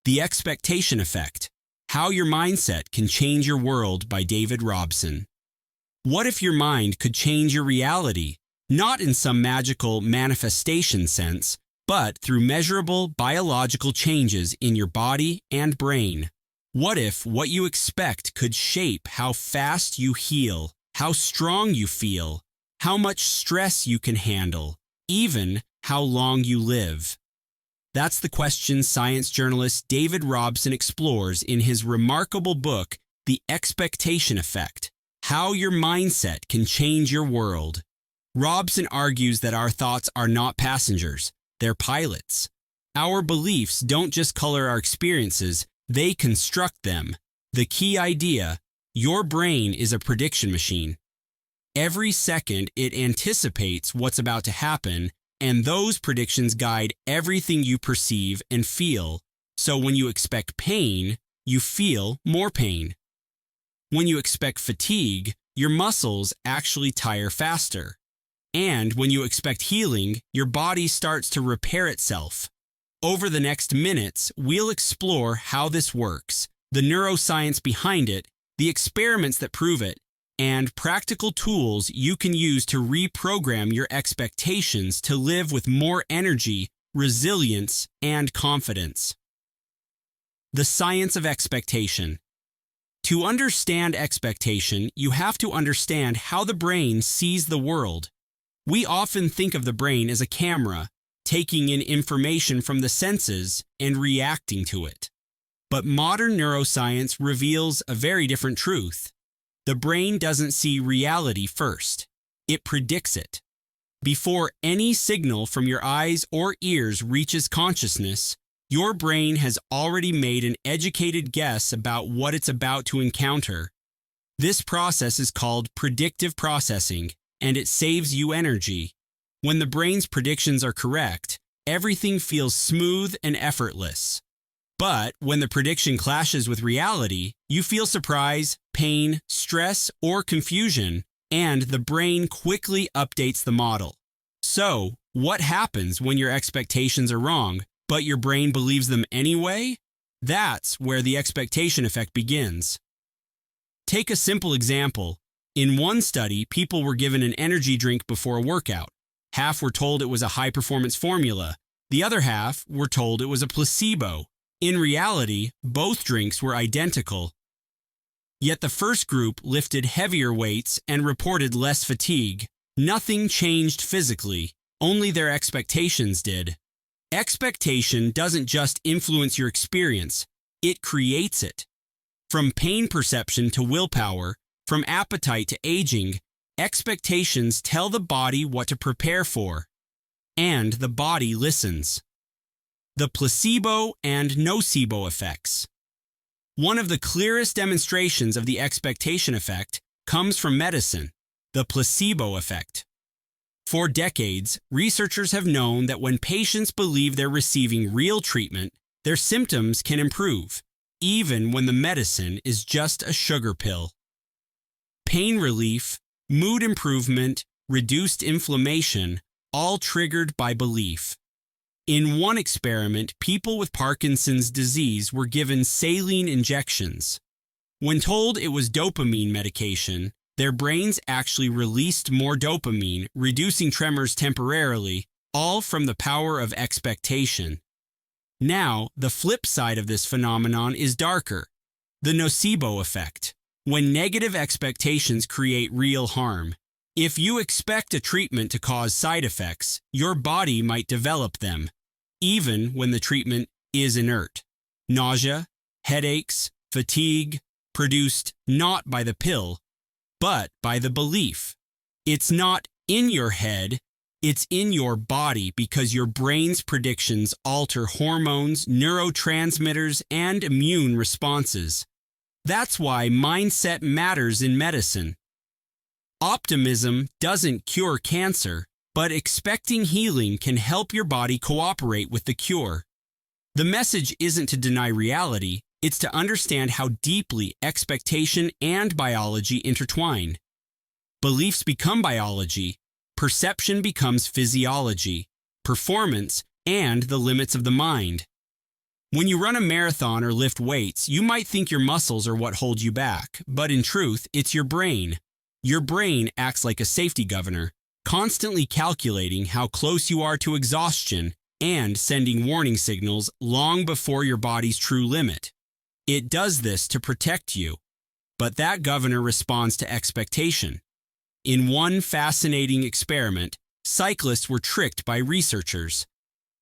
The Expectation Effect: How Your Mindset Can Change Your World by David Robson. What if your mind could change your reality, not in some magical manifestation sense, but through measurable biological changes in your body and brain? What if what you expect could shape how fast you heal, how strong you feel, how much stress you can handle, even how long you live? That's the question science journalist David Robson explores in his remarkable book, The Expectation Effect: How Your Mindset Can Change Your World. Robson argues that our thoughts are not passengers, they're pilots. Our beliefs don't just color our experiences, they construct them. The key idea: your brain is a prediction machine. Every second it anticipates what's about to happen, and those predictions guide everything you perceive and feel. So when you expect pain, you feel more pain. When you expect fatigue, your muscles actually tire faster. And when you expect healing, your body starts to repair itself. Over the next minutes, we'll explore how this works, the neuroscience behind it, the experiments that prove it, and practical tools you can use to reprogram your expectations to live with more energy, resilience, and confidence. The science of expectation. To understand expectation, you have to understand how the brain sees the world. We often think of the brain as a camera, taking in information from the senses and reacting to it. But modern neuroscience reveals a very different truth. The brain doesn't see reality first. It predicts it. Before any signal from your eyes or ears reaches consciousness, your brain has already made an educated guess about what it's about to encounter. This process is called predictive processing, and it saves you energy. When the brain's predictions are correct, everything feels smooth and effortless. But when the prediction clashes with reality, you feel surprise, pain, stress, or confusion, and the brain quickly updates the model. So, what happens when your expectations are wrong, but your brain believes them anyway? That's where the expectation effect begins. Take a simple example. In one study, people were given an energy drink before a workout. Half were told it was a high-performance formula. The other half were told it was a placebo. In reality, both drinks were identical. Yet the first group lifted heavier weights and reported less fatigue. Nothing changed physically, only their expectations did. Expectation doesn't just influence your experience, it creates it. From pain perception to willpower, from appetite to aging, expectations tell the body what to prepare for. And the body listens. The placebo and nocebo effects. One of the clearest demonstrations of the expectation effect comes from medicine, the placebo effect. For decades, researchers have known that when patients believe they're receiving real treatment, their symptoms can improve, even when the medicine is just a sugar pill. Pain relief, mood improvement, reduced inflammation, all triggered by belief. In one experiment, people with Parkinson's disease were given saline injections. When told it was dopamine medication, their brains actually released more dopamine, reducing tremors temporarily, all from the power of expectation. Now, the flip side of this phenomenon is darker, the nocebo effect, when negative expectations create real harm. If you expect a treatment to cause side effects, your body might develop them, even when the treatment is inert. Nausea, headaches, fatigue, produced not by the pill, but by the belief. It's not in your head, it's in your body because your brain's predictions alter hormones, neurotransmitters, and immune responses. That's why mindset matters in medicine. Optimism doesn't cure cancer, but expecting healing can help your body cooperate with the cure. The message isn't to deny reality, it's to understand how deeply expectation and biology intertwine. Beliefs become biology, perception becomes physiology, performance, and the limits of the mind. When you run a marathon or lift weights, you might think your muscles are what hold you back, but in truth, it's your brain. Your brain acts like a safety governor, constantly calculating how close you are to exhaustion and sending warning signals long before your body's true limit. It does this to protect you, but that governor responds to expectation. In one fascinating experiment, cyclists were tricked by researchers.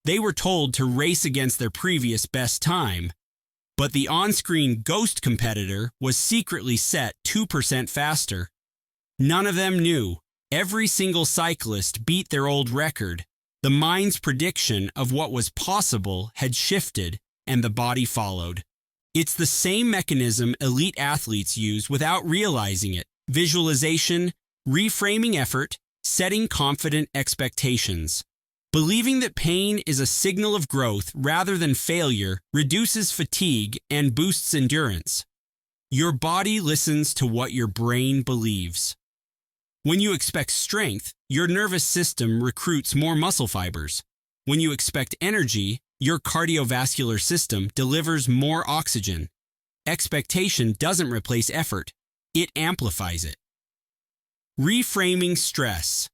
They were told to race against their previous best time, but the on-screen ghost competitor was secretly set 2% faster. None of them knew. Every single cyclist beat their old record. The mind's prediction of what was possible had shifted, and the body followed. It's the same mechanism elite athletes use without realizing it. Visualization, reframing effort, setting confident expectations. Believing that pain is a signal of growth rather than failure reduces fatigue and boosts endurance. Your body listens to what your brain believes. When you expect strength, your nervous system recruits more muscle fibers. When you expect energy, your cardiovascular system delivers more oxygen. Expectation doesn't replace effort, it amplifies it. Reframing stress.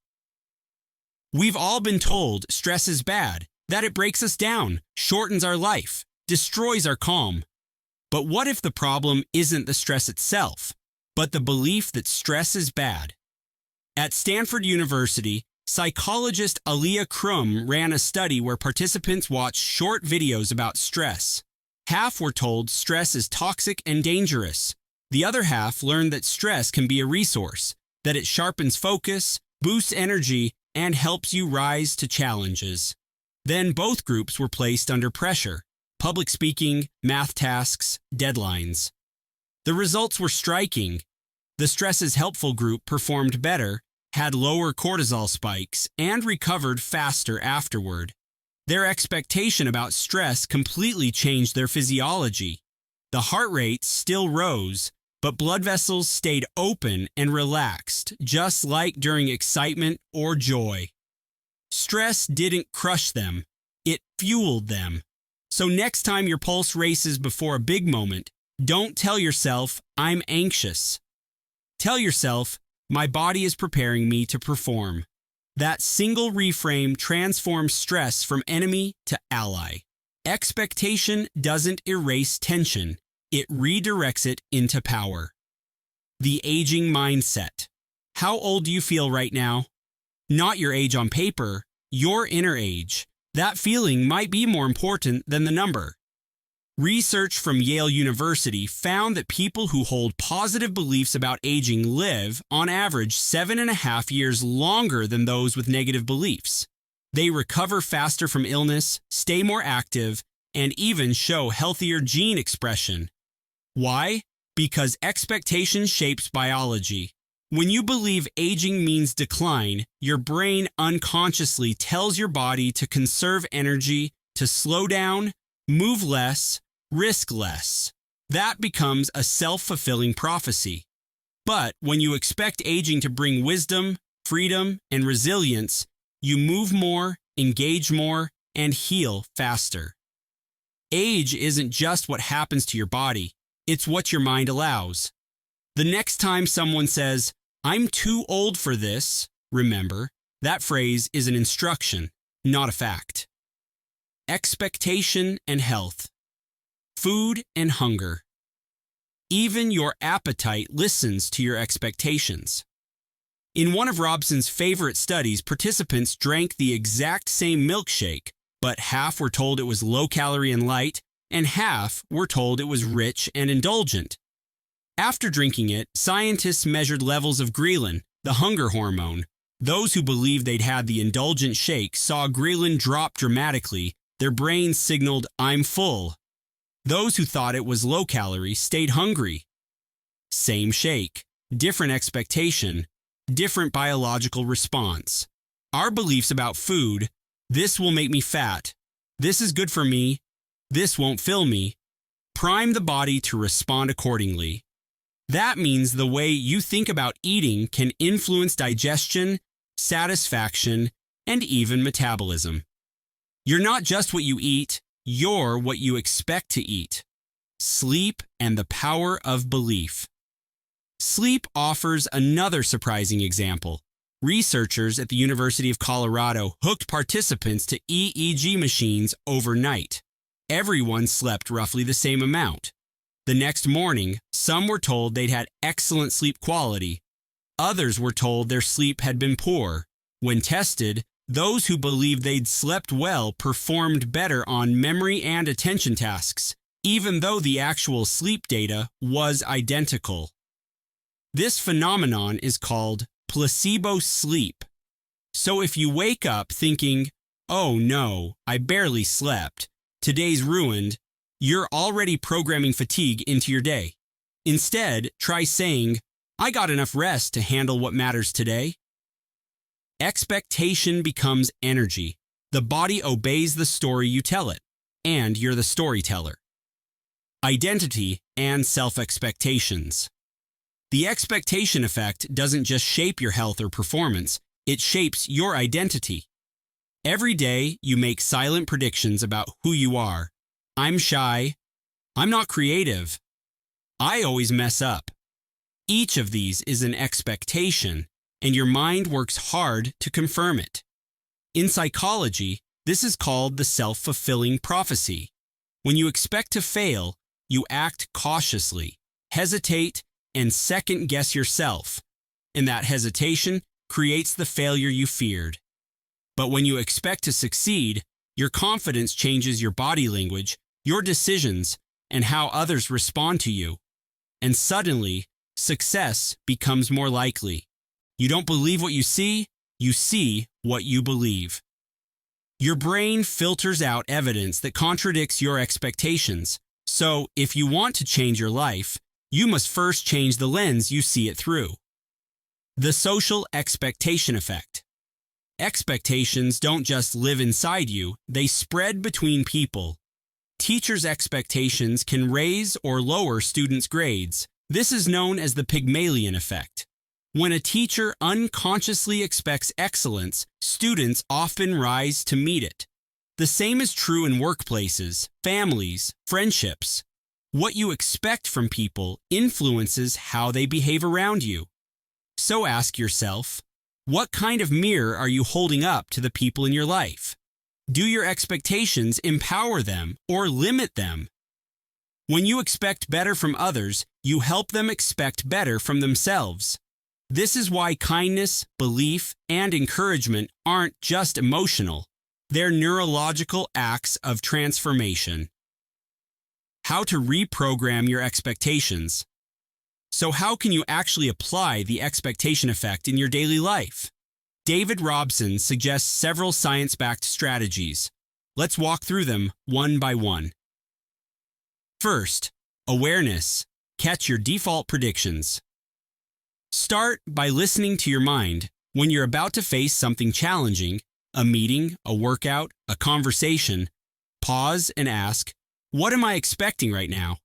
We've all been told stress is bad, that it breaks us down, shortens our life, destroys our calm. But what if the problem isn't the stress itself, but the belief that stress is bad? At Stanford University, psychologist Alia Crum ran a study where participants watched short videos about stress. Half were told stress is toxic and dangerous. The other half learned that stress can be a resource, that it sharpens focus, boosts energy, and helps you rise to challenges. Then both groups were placed under pressure: public speaking, math tasks, deadlines. The results were striking. The stress is helpful group performed better, had lower cortisol spikes, and recovered faster afterward. Their expectation about stress completely changed their physiology. The heart rate still rose, but blood vessels stayed open and relaxed, just like during excitement or joy. Stress didn't crush them, it fueled them. So next time your pulse races before a big moment, don't tell yourself, "I'm anxious." Tell yourself, "My body is preparing me to perform." That single reframe transforms stress from enemy to ally. Expectation doesn't erase tension. It redirects it into power. The aging mindset. How old do you feel right now? Not your age on paper, your inner age. That feeling might be more important than the number. Research from Yale University found that people who hold positive beliefs about aging live, on average, 7.5 years longer than those with negative beliefs. They recover faster from illness, stay more active, and even show healthier gene expression. Why? Because expectation shapes biology. When you believe aging means decline, your brain unconsciously tells your body to conserve energy, to slow down, move less, risk less. That becomes a self-fulfilling prophecy. But when you expect aging to bring wisdom, freedom, and resilience, you move more, engage more, and heal faster. Age isn't just what happens to your body. It's what your mind allows. The next time someone says, "I'm too old for this," remember, that phrase is an instruction, not a fact. Expectation and health. Food and hunger. Even your appetite listens to your expectations. In one of Robson's favorite studies, participants drank the exact same milkshake, but half were told it was low-calorie and light, and half were told it was rich and indulgent. After drinking it, scientists measured levels of ghrelin, the hunger hormone. Those who believed they'd had the indulgent shake saw ghrelin drop dramatically. Their brains signaled, "I'm full." Those who thought it was low-calorie stayed hungry. Same shake, different expectation, different biological response. Our beliefs about food: this will make me fat, this is good for me, this won't fill me, prime the body to respond accordingly. That means the way you think about eating can influence digestion, satisfaction, and even metabolism. You're not just what you eat, you're what you expect to eat. Sleep and the power of belief. Sleep offers another surprising example. Researchers at the University of Colorado hooked participants to EEG machines overnight. Everyone slept roughly the same amount. The next morning, some were told they'd had excellent sleep quality. Others were told their sleep had been poor. When tested, those who believed they'd slept well performed better on memory and attention tasks, even though the actual sleep data was identical. This phenomenon is called placebo sleep. So if you wake up thinking, "Oh no, I barely slept, today's ruined," you're already programming fatigue into your day. Instead, try saying, "I got enough rest to handle what matters today." Expectation becomes energy. The body obeys the story you tell it, and you're the storyteller. Identity and self-expectations. The expectation effect doesn't just shape your health or performance, it shapes your identity. Every day, you make silent predictions about who you are. I'm shy. I'm not creative. I always mess up. Each of these is an expectation, and your mind works hard to confirm it. In psychology, this is called the self-fulfilling prophecy. When you expect to fail, you act cautiously, hesitate, and second-guess yourself, and that hesitation creates the failure you feared. But when you expect to succeed, your confidence changes your body language, your decisions, and how others respond to you. And suddenly, success becomes more likely. You don't believe what you see what you believe. Your brain filters out evidence that contradicts your expectations. So, if you want to change your life, you must first change the lens you see it through. The social expectation effect. Expectations don't just live inside you, they spread between people. Teachers' expectations can raise or lower students' grades. This is known as the Pygmalion effect. When a teacher unconsciously expects excellence, students often rise to meet it. The same is true in workplaces, families, friendships. What you expect from people influences how they behave around you. So ask yourself, what kind of mirror are you holding up to the people in your life? Do your expectations empower them or limit them? When you expect better from others, you help them expect better from themselves. This is why kindness, belief, and encouragement aren't just emotional. They're neurological acts of transformation. How to reprogram your expectations. So how can you actually apply the expectation effect in your daily life? David Robson suggests several science-backed strategies. Let's walk through them one by one. First, awareness. Catch your default predictions. Start by listening to your mind. When you're about to face something challenging, a meeting, a workout, a conversation, pause and ask, what am I expecting right now?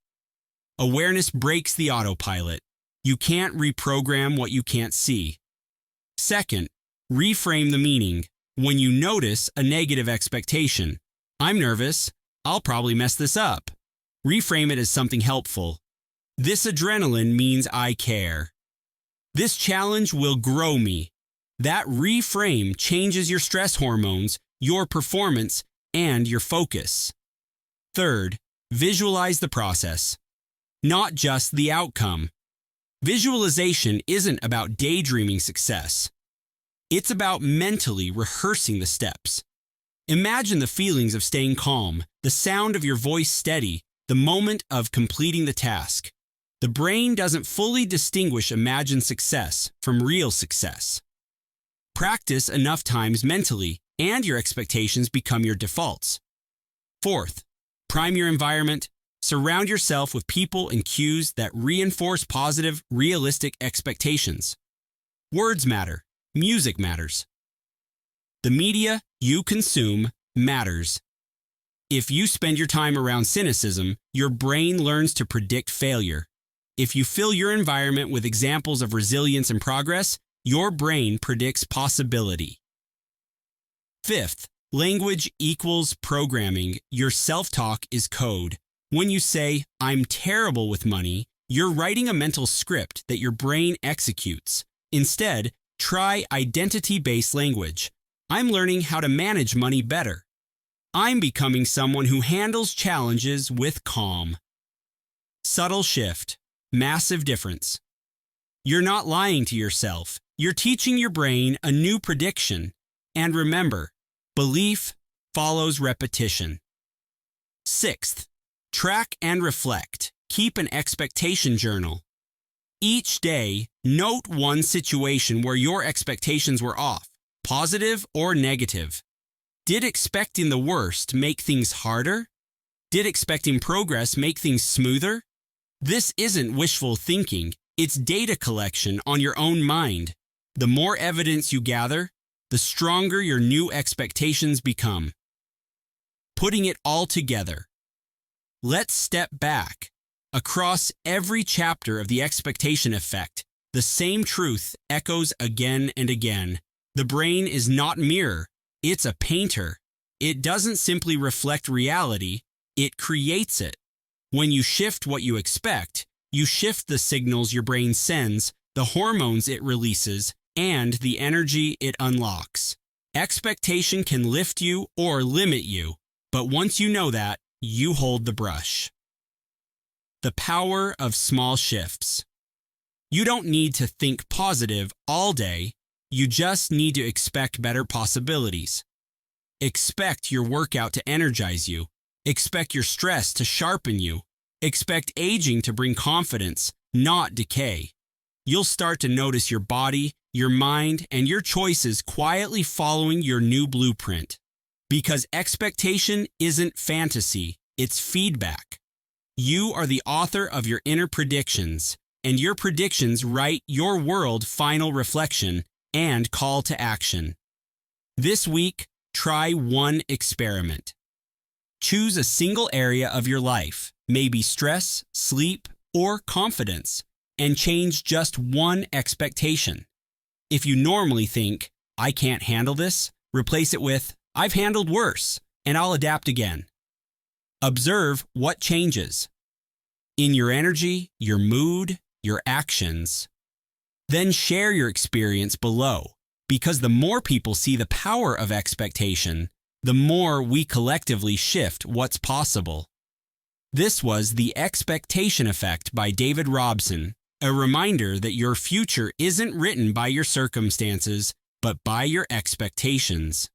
Awareness breaks the autopilot. You can't reprogram what you can't see. Second, reframe the meaning. When you notice a negative expectation, I'm nervous, I'll probably mess this up. Reframe it as something helpful. This adrenaline means I care. This challenge will grow me. That reframe changes your stress hormones, your performance, and your focus. Third, visualize the process, not just the outcome. Visualization isn't about daydreaming success. It's about mentally rehearsing the steps. Imagine the feelings of staying calm, the sound of your voice steady, the moment of completing the task. The brain doesn't fully distinguish imagined success from real success. Practice enough times mentally, and your expectations become your defaults. Fourth, prime your environment. Surround yourself with people and cues that reinforce positive, realistic expectations. Words matter. Music matters. The media you consume matters. If you spend your time around cynicism, your brain learns to predict failure. If you fill your environment with examples of resilience and progress, your brain predicts possibility. Fifth, Language equals programming. Your self-talk is code. When you say, "I'm terrible with money," you're writing a mental script that your brain executes. Instead, try identity-based language. "I'm learning how to manage money better." "I'm becoming someone who handles challenges with calm." Subtle shift, massive difference. You're not lying to yourself. You're teaching your brain a new prediction. And remember, belief follows repetition. Sixth, track and reflect. Keep an expectation journal. Each day, note one situation where your expectations were off, positive or negative. Did expecting the worst make things harder? Did expecting progress make things smoother? This isn't wishful thinking. It's data collection on your own mind. The more evidence you gather, the stronger your new expectations become. Putting it all together. Let's step back. Across every chapter of the expectation effect, the same truth echoes again and again. The brain is not a mirror, it's a painter. It doesn't simply reflect reality, it creates it. When you shift what you expect, you shift the signals your brain sends, the hormones it releases, and the energy it unlocks. Expectation can lift you or limit you, but once you know that, you hold the brush. The power of small shifts. You don't need to think positive all day, you just need to expect better possibilities. Expect your workout to energize you. Expect your stress to sharpen you. Expect aging to bring confidence, not decay. You'll start to notice your body, your mind, and your choices quietly following your new blueprint. Because expectation isn't fantasy, it's feedback. You are the author of your inner predictions, and your predictions write your world final reflection and call to action. This week, try one experiment. Choose a single area of your life, maybe stress, sleep, or confidence, and change just one expectation. If you normally think, "I can't handle this," replace it with, "I've handled worse, and I'll adapt again." Observe what changes in your energy, your mood, your actions. Then share your experience below, because the more people see the power of expectation, the more we collectively shift what's possible. This was The Expectation Effect by David Robson, a reminder that your future isn't written by your circumstances, but by your expectations.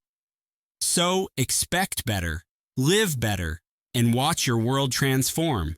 So expect better, live better, and watch your world transform.